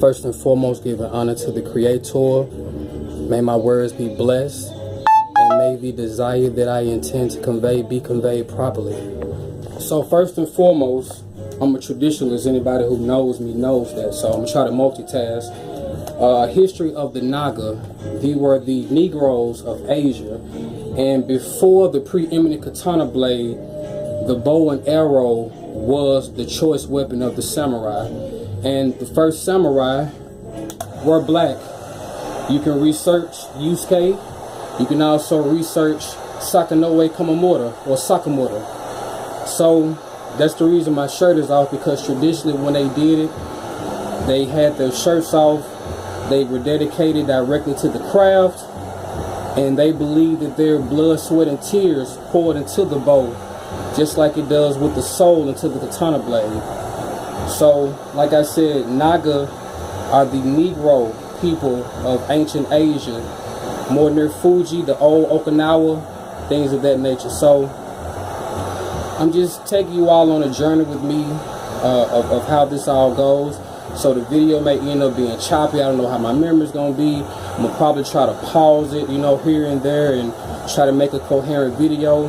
First and foremost, giving honor to the Creator. May my words be blessed, and may the desire that I intend to convey be conveyed properly. So first and foremost, I'm a traditionalist. Anybody who knows me knows that. So I'm going to try to multitask. History of the NAGA. They were the Negroes of Asia. And before the preeminent katana blade, the bow and arrow was the choice weapon of the samurai. And the first samurai were black. You can research Yusuke. You can also research Sakanoue Kamamoto or Sakamoto. So that's the reason my shirt is off, because traditionally when they did it, they had their shirts off. They were dedicated directly to the craft, and they believed that their blood, sweat, and tears poured into the bow, just like it does with the soul into the katana blade. So, like I said, NAGA are the Negro people of ancient Asia, more near Fuji, the old Okinawa, things of that nature. So, I'm just taking you all on a journey with me of how this all goes. So the video may end up being choppy. I don't know how my memory's gonna be. I'm gonna probably try to pause it, you know, here and there, and try to make a coherent video.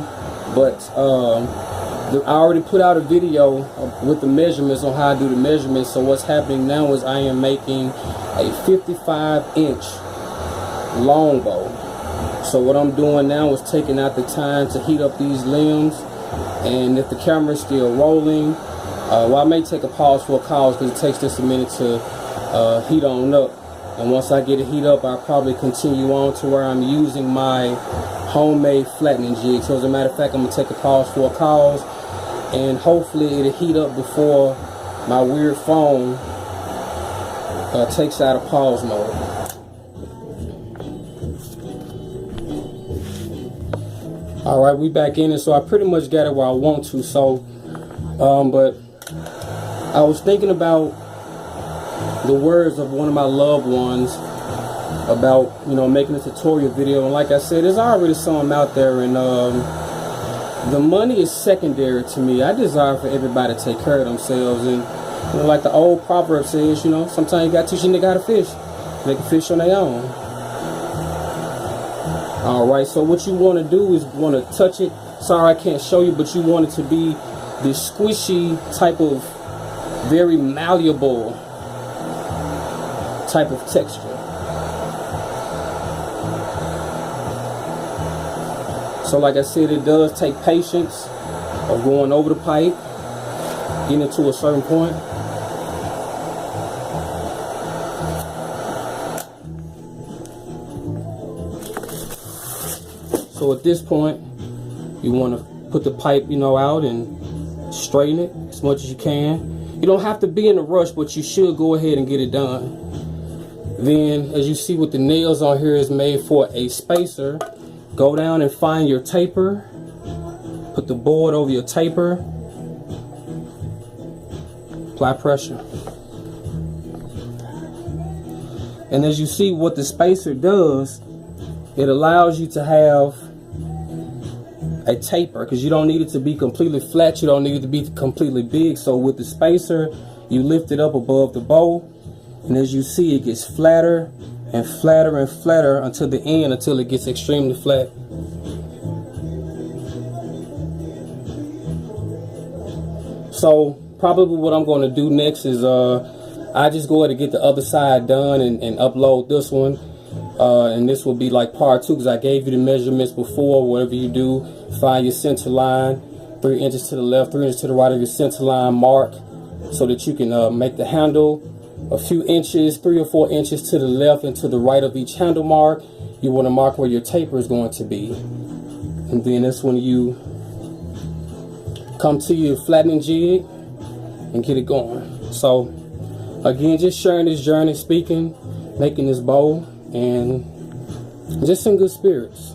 But I already put out a video with the measurements on how I do the measurements. So what's happening now is I am making a 55-inch longbow. So what I'm doing now is taking out the time to heat up these limbs. And if the camera is still rolling, well, I may take a pause for a cause, because it takes just a minute to heat on up. And once I get it heat up, I'll probably continue on to where I'm using my homemade flattening jig. So as a matter of fact, I'm going to take a pause for a cause, and hopefully it'll heat up before my weird phone takes out of pause mode. Alright, we back in it. So I pretty much got it where I want to. So, but I was thinking about the words of one of my loved ones about, you know, making a tutorial video. And like I said, there's already some out there, and the money is secondary to me. I desire for everybody to take care of themselves. And, you know, like the old proverb says, you know, sometimes you got to teach a nigga how to fish. They can fish on their own. Alright, so what you want to do is want to touch it. Sorry I can't show you, but you want it to be this squishy type of, very malleable type of texture. So like I said, it does take patience of going over the pipe, getting to a certain point. So at this point, you want to put the pipe, you know, out and straighten it as much as you can. You don't have to be in a rush, but you should go ahead and get it done. Then, as you see with the nails on here is made for a spacer, go down and find your taper. Put the board over your taper. Apply pressure. And as you see what the spacer does, it allows you to have a taper, because you don't need it to be completely flat, you don't need it to be completely big. So with the spacer, you lift it up above the bow, and as you see, it gets flatter and flatter and flatter until the end, until it gets extremely flat. So probably what I'm going to do next is I just go ahead and get the other side done and upload this one. And this will be like part 2, because I gave you the measurements before. Whatever you do, find your center line, 3 inches to the left, 3 inches to the right of your center line mark, so that you can make the handle a few inches, 3 or 4 inches to the left and to the right of each handle mark. You want to mark where your taper is going to be. And then that's when you come to your flattening jig and get it going. So again, just sharing this journey, speaking, making this bow, and just in good spirits.